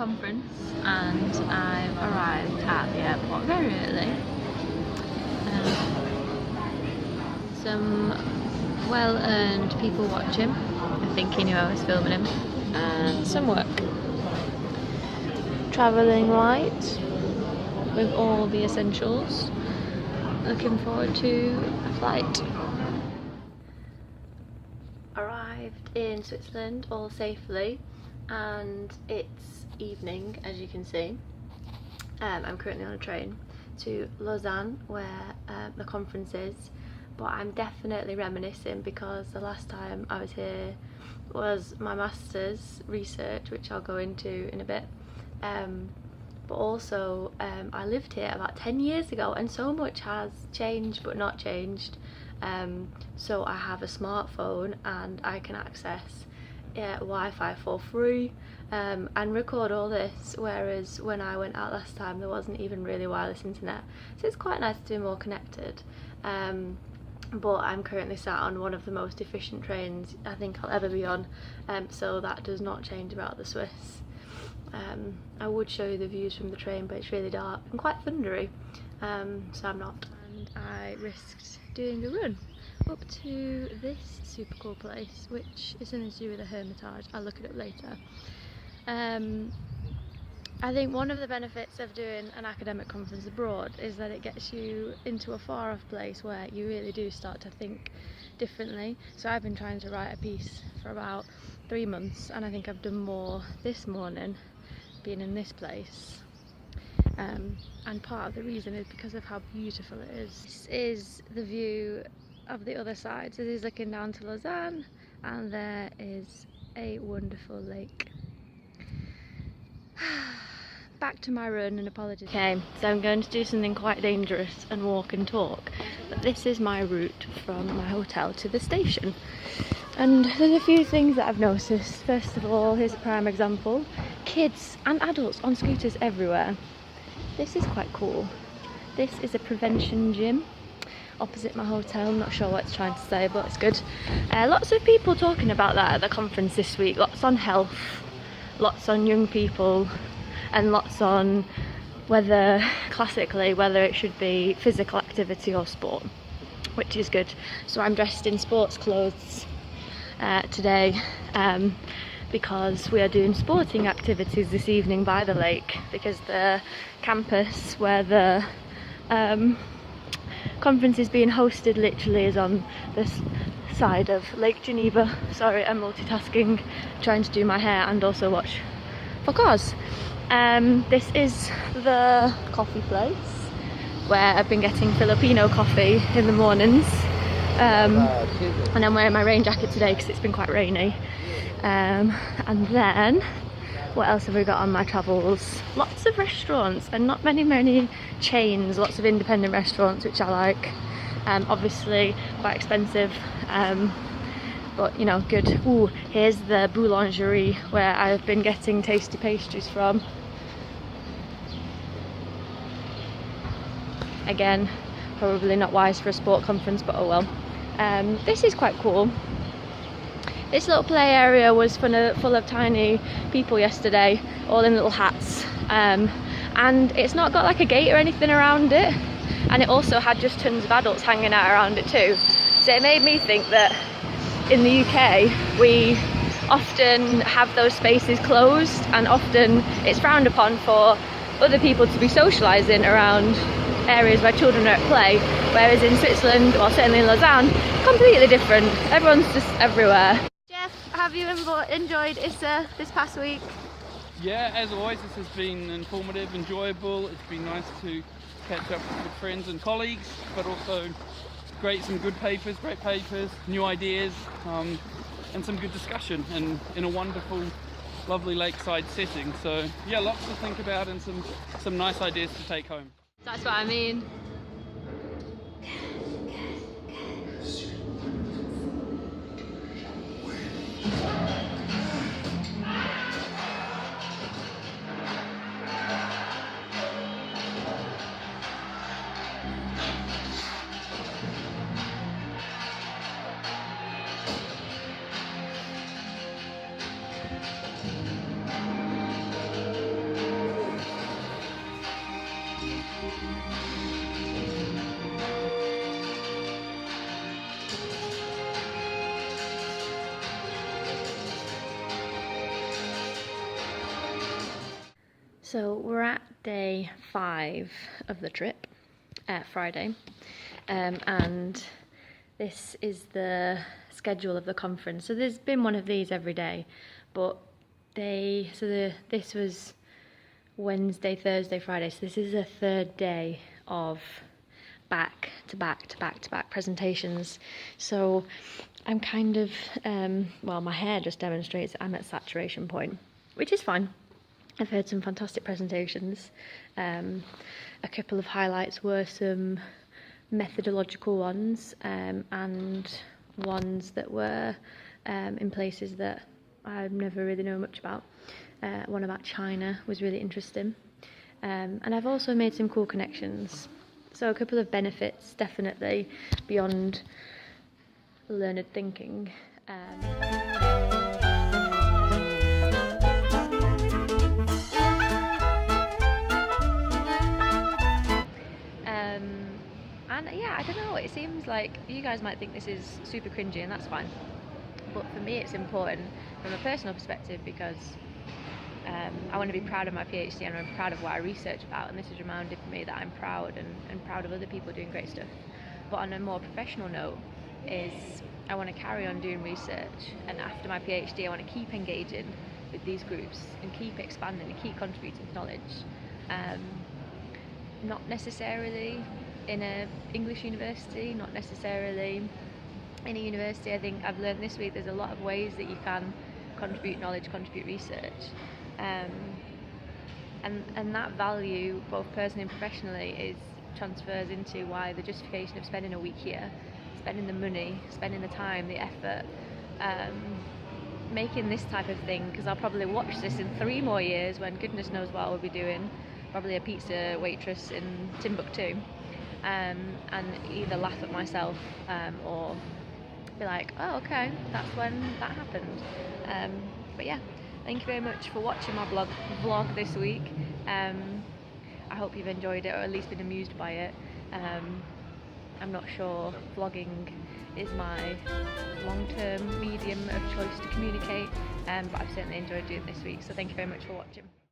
conference and I've arrived at the airport very early. Some well-earned people watching. I think he knew I was filming him. And some work. Travelling light with all the essentials. Looking forward to a flight. Arrived in Switzerland all safely, and it's evening as you can see. I'm currently on a train to Lausanne where the conference is, but I'm definitely reminiscing because the last time I was here was my master's research, which I'll go into in a bit. But also I lived here about 10 years ago and so much has changed but not changed. So I have a smartphone and I can access Wi-Fi for free and record all this, whereas when I went out last time there wasn't even really wireless internet, so it's quite nice to be more connected. But I'm currently sat on one of the most efficient trains I think I'll ever be on, so that does not change about the Swiss. I would show you the views from the train, but it's really dark and quite thundery, so I'm not. And I risked doing a run up to this super cool place, which is something to do with a hermitage. I'll look it up later. I think one of the benefits of doing an academic conference abroad is that it gets you into a far off place where you really do start to think differently. So I've been trying to write a piece for about 3 months, and I think I've done more this morning being in this place. And part of the reason is because of how beautiful it is. This is the view of the other side. So this is looking down to Lausanne, and there is a wonderful lake. Back to my run, and apologies. Okay, so I'm going to do something quite dangerous and walk and talk, but this is my route from my hotel to the station. And there's a few things that I've noticed. First of all, here's a prime example. Kids and adults on scooters everywhere. This is quite cool. This is a prevention gym opposite my hotel. I'm not sure what it's trying to say, but it's good. Lots of people talking about that at the conference this week. Lots on health, lots on young people, and lots on whether it should be physical activity or sport, which is good. So I'm dressed in sports clothes today because we are doing sporting activities this evening by the lake, because the campus where the conference is being hosted literally is on this side of Lake Geneva. Sorry, I'm multitasking, trying to do my hair and also watch for cars. This is the coffee place where I've been getting Filipino coffee in the mornings, and I'm wearing my rain jacket today because it's been quite rainy. And then what else have we got on my travels? Lots of restaurants, and not many chains, lots of independent restaurants, which I like. Obviously quite expensive, but you know, good. Ooh, here's the boulangerie where I've been getting tasty pastries from. Again, probably not wise for a sport conference, but oh well. This is quite cool. This little play area was full of tiny people yesterday, all in little hats, and it's not got like a gate or anything around it, and it also had just tons of adults hanging out around it too. So it made me think that in the UK we often have those spaces closed, and often it's frowned upon for other people to be socialising around areas where children are at play, whereas in Switzerland, or certainly in Lausanne, completely different. Everyone's just everywhere. Geoff, have you enjoyed ISSA this past week? Yeah, as always, this has been informative, enjoyable. It's been nice to catch up with friends and colleagues, but also some good papers, great papers, new ideas, and some good discussion, and in a wonderful, lovely lakeside setting. So yeah, lots to think about and some nice ideas to take home. That's what I mean. So we're at day 5 of the trip, Friday, and this is the schedule of the conference. So there's been one of these every day, but this was Wednesday, Thursday, Friday, so this is the 3rd day of back to back presentations. So I'm kind of, well, my hair just demonstrates I'm at saturation point, which is fine. I've heard some fantastic presentations. A couple of highlights were some methodological ones, and ones that were in places that I've never really known much about. One about China was really interesting. And I've also made some cool connections. So a couple of benefits, definitely, beyond learned thinking. And yeah, I don't know, it seems like you guys might think this is super cringy, and that's fine. But for me it's important from a personal perspective, because I want to be proud of my PhD and I'm proud of what I research about, and this has reminded me that I'm proud and proud of other people doing great stuff. But on a more professional note is I want to carry on doing research, and after my PhD I want to keep engaging with these groups and keep expanding and keep contributing to knowledge. Not necessarily in an English university, not necessarily in a university. I think I've learned this week there's a lot of ways that you can contribute knowledge, contribute research, and that value, both personally and professionally, transfers into why the justification of spending a week here, spending the money, spending the time, the effort, making this type of thing, because I'll probably watch this in 3 more years when goodness knows what I'll be doing, probably a pizza waitress in Timbuktu, and either laugh at myself or be like, oh okay, that's when that happened. But yeah, thank you very much for watching my vlog this week. I hope you've enjoyed it, or at least been amused by it. I'm not sure vlogging is my long-term medium of choice to communicate, but I've certainly enjoyed doing this week, so thank you very much for watching.